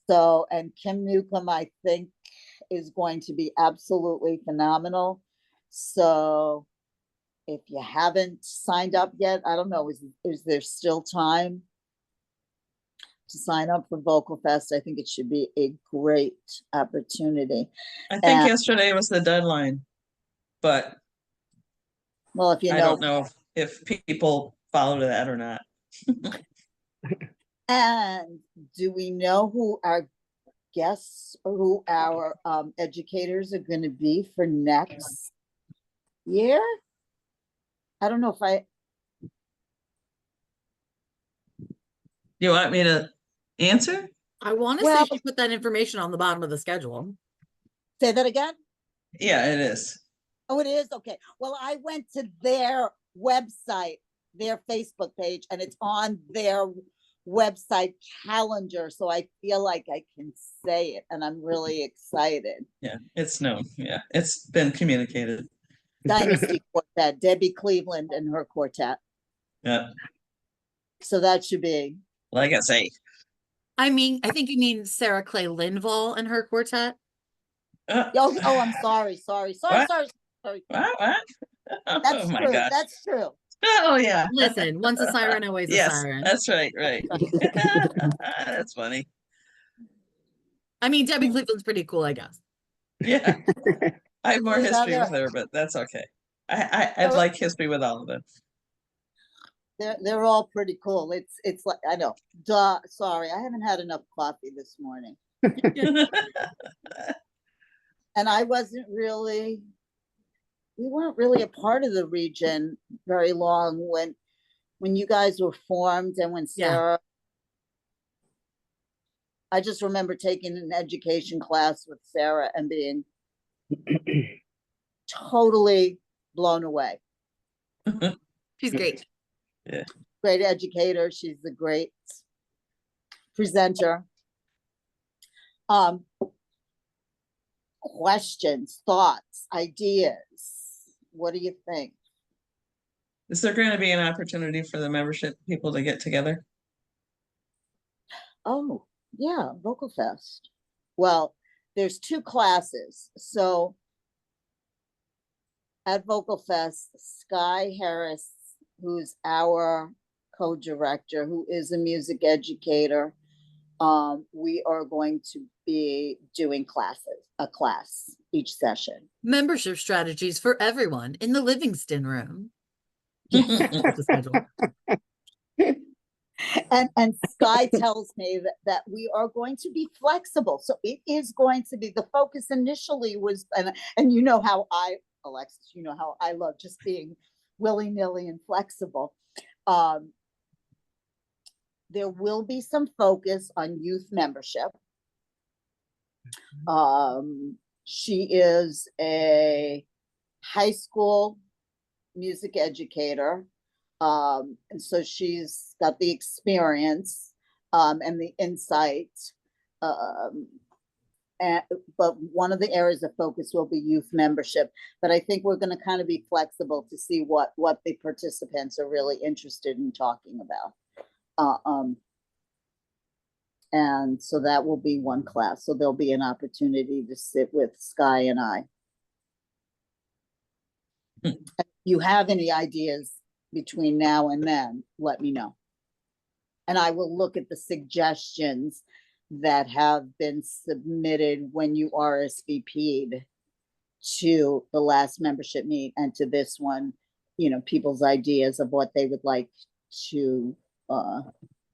So, and Kim Newcomb, I think, is going to be absolutely phenomenal. So if you haven't signed up yet, I don't know, is there still time to sign up for Vocal Fest? I think it should be a great opportunity. I think yesterday was the deadline, but well, if you know, I don't know if people follow that or not. And do we know who our guests or who our educators are going to be for next year? I don't know if You want me to answer? I want to say she put that information on the bottom of the schedule. Say that again? Yeah, it is. Oh, it is? Okay. Well, I went to their website, their Facebook page, and it's on their website calendar. So I feel like I can say it, and I'm really excited. Yeah, it's known. Yeah, it's been communicated. Dynasty Quartet, Debbie Cleveland and her quartet. Yeah. So that should be. Like I say. I mean, I think you mean Sarah Clay Linval and her quartet. Oh, I'm sorry. What? What? That's oh my true. gosh. That's true. Oh yeah. Listen, once a siren, always a siren. That's right. That's funny. I mean, Debbie Cleveland's pretty cool, I guess. Yeah. I have more history with her, but that's okay. I'd like history with all of them. They're all pretty cool. It's like, I know. Duh. Sorry, I haven't had enough coffee this morning. And we weren't really a part of the region very long when you guys were formed and when Sarah. I just remember taking an education class with Sarah and being totally blown away. She's great. Yeah. Great educator. She's a great presenter. Questions, thoughts, ideas. What do you think? Is there going to be an opportunity for the membership people to get together? Oh, yeah, Vocal Fest. Well, there's 2 classes. So at Vocal Fest, Sky Harris who's our co-director, who is a music educator, we are going to be doing a class each session. Membership strategies for everyone in the Livingston room. And Sky tells me that we are going to be flexible. So it is going to be, the focus initially was, and you know how Alexis, you know how I love just being willy-nilly and flexible. There will be some focus on youth membership. She is a high school music educator. And so she's got the experience and the insight. But one of the areas of focus will be youth membership. But I think we're going to kind of be flexible to see what the participants are really interested in talking about. And so that will be one class. So there'll be an opportunity to sit with Sky and I. If you have any ideas between now and then, let me know. And I will look at the suggestions that have been submitted when you RSVP'd to the last membership meet and to this one, you know, people's ideas of what they would like to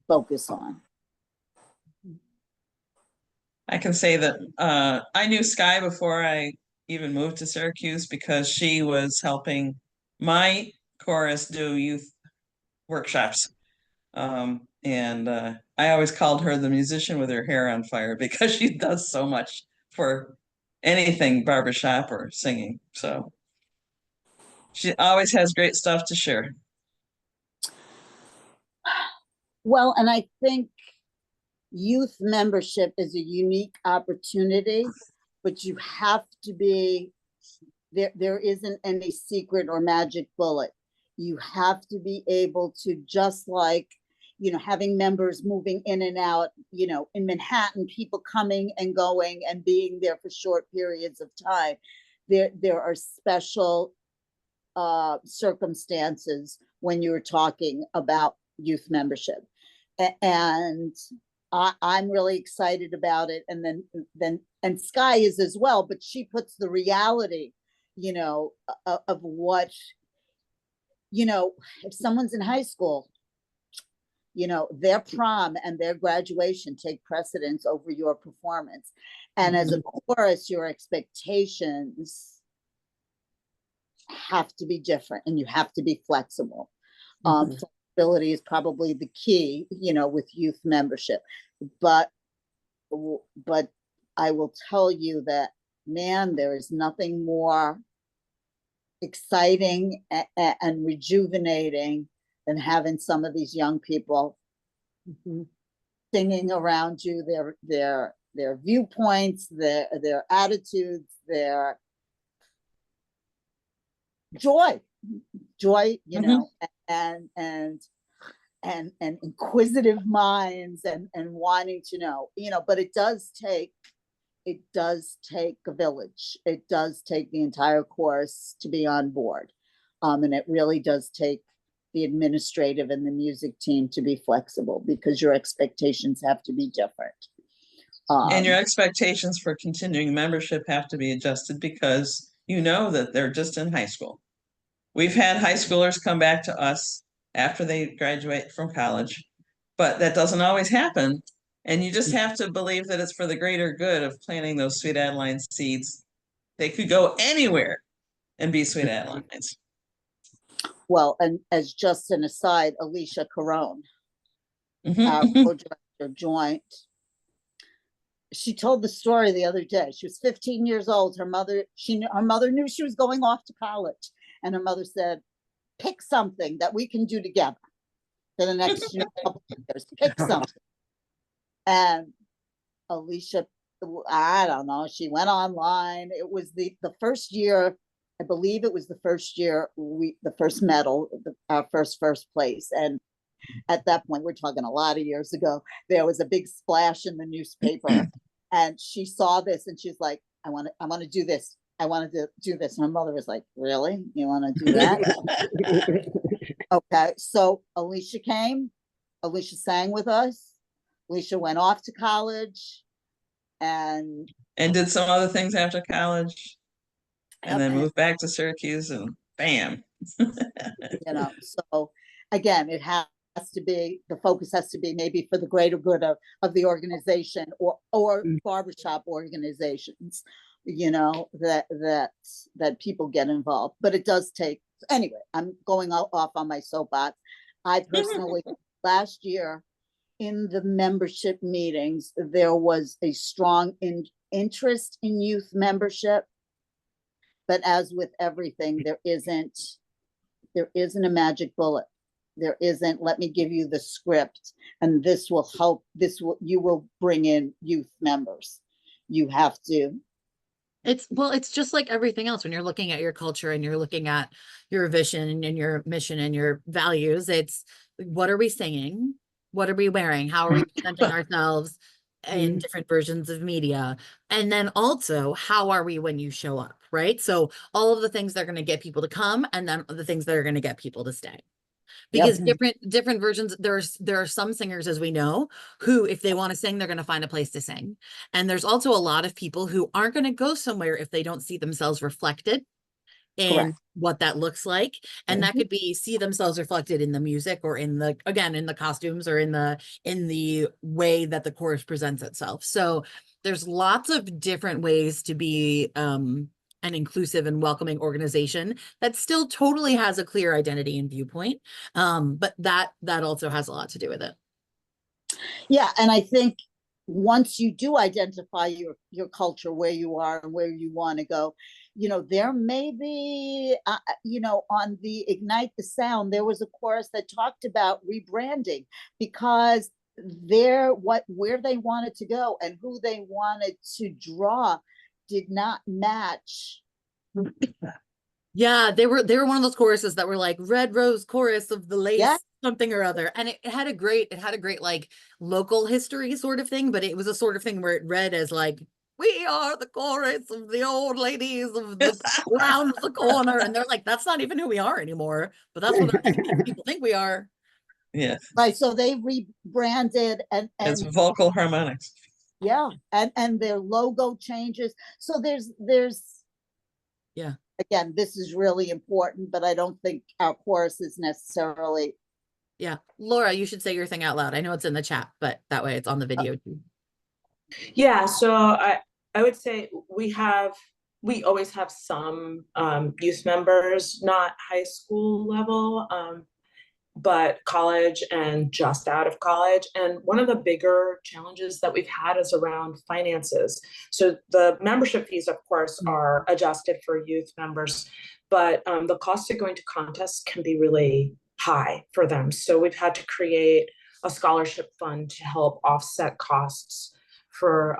focus on. I can say that I knew Sky before I even moved to Syracuse because she was helping my chorus do youth workshops. And I always called her the musician with her hair on fire because she does so much for anything barbershop or singing. So she always has great stuff to share. Well, and I think youth membership is a unique opportunity, but you have to be, there isn't any secret or magic bullet. You have to be able to, just like, you know, having members moving in and out, you know, in Manhattan, people coming and going and being there for short periods of time. There are special circumstances when you're talking about youth membership. And I'm really excited about it. And then Sky is as well, but she puts the reality, you know, of what, you know, if someone's in high school, you know, their prom and their graduation take precedence over your performance. And as a chorus, your expectations have to be different and you have to be flexible. Flexibility is probably the key, you know, with youth membership. But I will tell you that, man, there is nothing more exciting and rejuvenating than having some of these young people singing around you, their viewpoints, their attitudes, their joy, you know, and inquisitive minds and wanting to know, you know. But it does take a village. It does take the entire course to be on board. And it really does take the administrative and the music team to be flexible because your expectations have to be different. And your expectations for continuing membership have to be adjusted because you know that they're just in high school. We've had high schoolers come back to us after they graduate from college, but that doesn't always happen. And you just have to believe that it's for the greater good of planting those Sweet Adelines seeds. They could go anywhere and be Sweet Adelines. Well, and as just an aside, Alicia Carone, our co-director, joined. She told the story the other day. She was 15 years old. Her mother knew she was going off to college, and her mother said, "Pick something that we can do together for the next couple of years. Pick something." And Alicia, I don't know, she went online. It was the first year, I believe it was the first year, the first medal, our first place. And at that point, we're talking a lot of years ago, there was a big splash in the newspaper. And she saw this and she's like, I want to do this. I wanted to do this. And her mother was like, really? You want to do that? Okay, so Alicia came, Alicia sang with us, Alicia went off to college, and And did some other things after college, and then and, moved back to Syracuse, and bam. so again, it has to be, the focus has to be maybe for the greater good of the organization or barbershop organizations, that people get involved. But it does take, anyway, I'm going off on my soapbox. I personally, last year in the membership meetings, there was a strong interest in youth membership. But as with everything, there isn't a magic bullet. There isn't, let me give you the script and this will help, you will bring in youth members. You have to. It's just like everything else. When you're looking at your culture and you're looking at your vision and your mission and your values, it's what are we singing? What are we wearing? How are we presenting ourselves in different versions of media? And then also, how are we when you show up, right? So all of the things that are going to get people to come, and then the things that are going to get people to stay. Because different versions, there are some singers, as we know, who, if they want to sing, they're going to find a place to sing. And there's also a lot of people who aren't going to go somewhere if they don't see themselves reflected in what that looks like. And that could be see themselves reflected in the music, or in the costumes, or in the way that the chorus presents itself. So there's lots of different ways to be an inclusive and welcoming organization that still totally has a clear identity and viewpoint. But that also has a lot to do with it. Yeah, and I think once you do identify your culture, where you are and where you want to go, there may be, on the Ignite the Sound, there was a chorus that talked about rebranding, because where they wanted to go and who they wanted to draw did not match. Yeah, they were one of those choruses that were like Red Rose Chorus of the Lace something or other, and it had a great like local history sort of thing, but it was a sort of thing where it read as like, we are the chorus of the old ladies of the round the corner, and they're like, that's not even who we are anymore, but that's what people think we are. Yeah, right. So they rebranded and it's vocal harmonics. Yeah, and their logo changes. So there's yeah. Again, this is really important, but I don't think our chorus is necessarily. Yeah, Laura, you should say your thing out loud. I know it's in the chat, but that way it's on the video too. Yeah, so I would say we always have some youth members, not high school level, but college and just out of college. And one of the bigger challenges that we've had is around finances. So the membership fees, of course, are adjusted for youth members, but the cost of going to contests can be really high for them. So we've had to create a scholarship fund to help offset costs for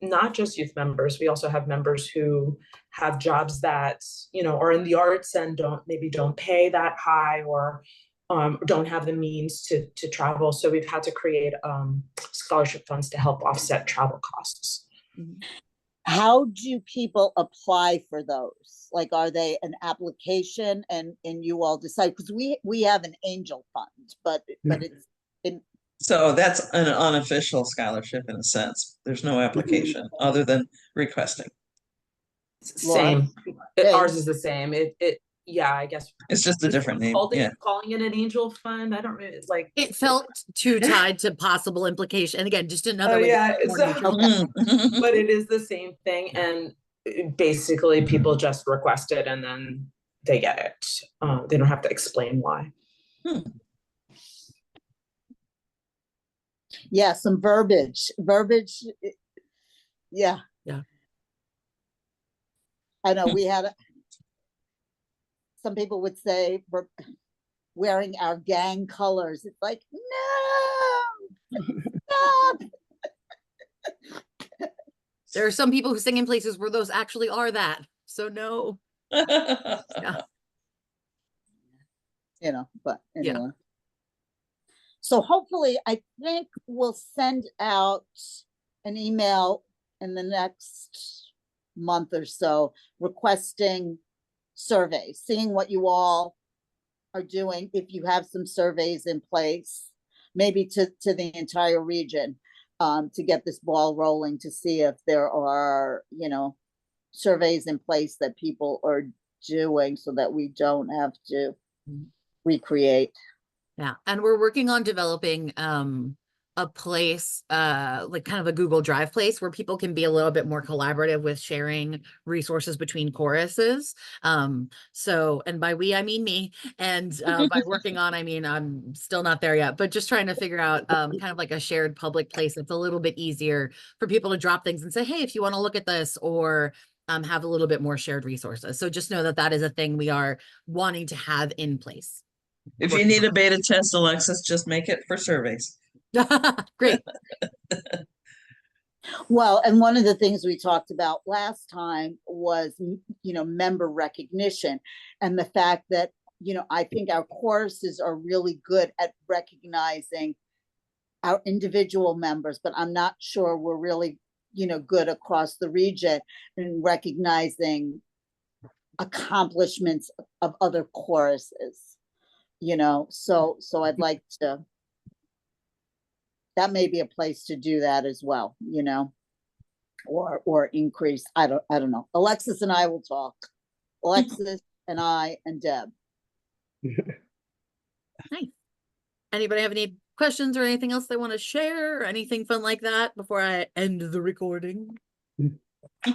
not just youth members. We also have members who have jobs that, are in the arts and don't pay that high, or don't have the means to travel. So we've had to create scholarship funds to help offset travel costs. How do people apply for those? Like, are they an application and you all decide? Because we have an angel fund, but it's So that's an unofficial scholarship in a sense. There's no application other than requesting. Same. Ours is the same. Yeah, I guess it's just a different name. Calling it an angel fund, I don't really like. It felt too tied to possible implication. And again, just another way. Yeah, but it is the same thing, and basically people just request it and then they get it. They don't have to explain why. Yeah, some verbiage. Yeah. I know we had some people would say we're wearing our gang colors. It's like, no, stop. There are some people who sing in places where those actually are that. So no. Yeah. But anyway. Yeah. So hopefully, I think we'll send out an email in the next month or so requesting surveys, seeing what you all are doing, if you have some surveys in place, maybe to the entire region, to get this ball rolling, to see if there are, you know, surveys in place that people are doing so that we don't have to recreate. Yeah, and we're working on developing a place, like kind of a Google Drive place where people can be a little bit more collaborative with sharing resources between choruses. So, and by we, I mean me, and by working on, I mean, I'm still not there yet, but just trying to figure out kind of like a shared public place that's a little bit easier for people to drop things and say, hey, if you want to look at this, or have a little bit more shared resources. So just know that that is a thing we are wanting to have in place. If you need a beta test, Alexis, just make it for surveys. Great. Well, and one of the things we talked about last time was, you know, member recognition, and the fact that, you know, I think our choruses are really good at recognizing our individual members, but I'm not sure we're really, you know, good across the region in recognizing accomplishments of other choruses, you know, so I'd like to, that may be a place to do that as well, you know, or increase. I don't know. Alexis and I will talk. Alexis and I and Deb. Nice. Anybody have any questions or anything else they want to share or anything fun like that before I end the recording? I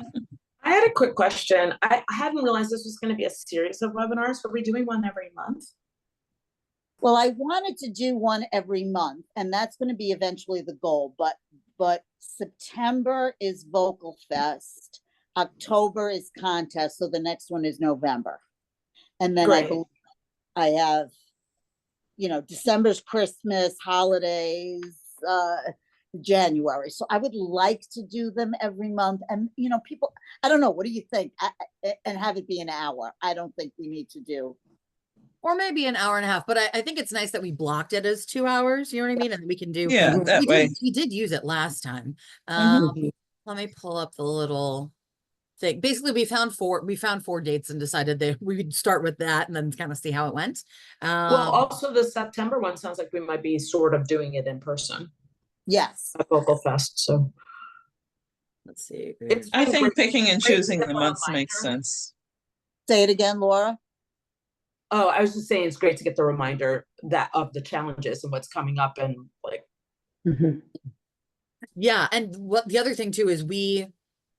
had a quick question. I hadn't realized this was going to be a series of webinars. Are we doing one every month? Well, I wanted to do one every month, and that's going to be eventually the goal, but September is Vocal Fest, October is contest, so the next one is November. And then Great. I have, you know, December's Christmas, holidays, January. So I would like to do them every month. And, you know, people, I don't know, what do you think? And have it be an hour. I don't think we need to do. Or maybe an hour and a half, but I think it's nice that we blocked it as 2 hours, you know what I mean? And we can do, Yeah, that way. we did use it last time. Mhm. Let me pull up the little thing. Basically, we found four dates and decided that we would start with that and then kind of see how it went. Well, also the September one sounds like we might be sort of doing it in person Yes. at Vocal Fest. So Let's see. it's I been think great- picking and great to choosing get the months makes reminder. sense. Say it again, Laura. Oh, I was just saying it's great to get the reminder that of the challenges and what's coming up, and like Yeah, and what the other thing too is we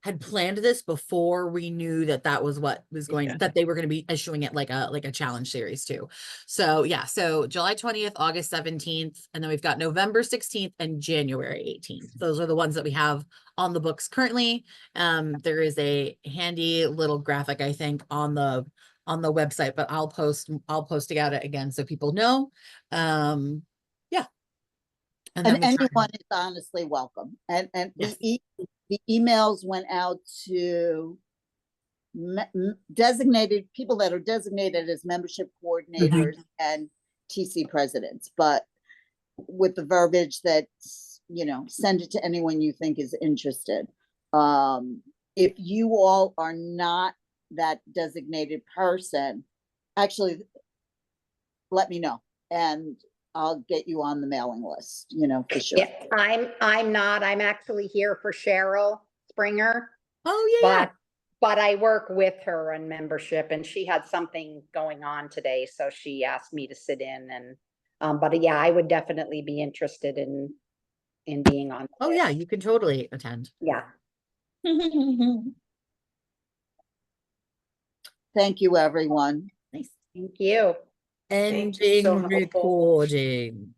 had planned this before we knew that that was what was going Yeah. that they were going to be issuing it like a challenge series too. So yeah, so July 20th, August 17th, and then we've got November 16th and January 18th. Those are the ones that we have on the books currently. There is a handy little graphic, I think, on the website, but I'll post it out again so people know. Yeah. And then we try- anyone is honestly welcome. And Yes. the emails went out to designated people that are designated as membership coordinators and TC presidents, but with the verbiage that, you know, send it to anyone you think is interested. If you all are not that designated person, actually let me know and I'll get you on the mailing list, you know, for sure. Yeah, I'm not, I'm actually here for Cheryl Springer, Oh yeah. but I work with her on membership, and she had something going on today, so she asked me to sit in, and but yeah, I would definitely be interested in being on. Oh yeah, you can totally attend. Yeah. Thank you, everyone. Nice. Thank you. Ending Thank you, so helpful. recording.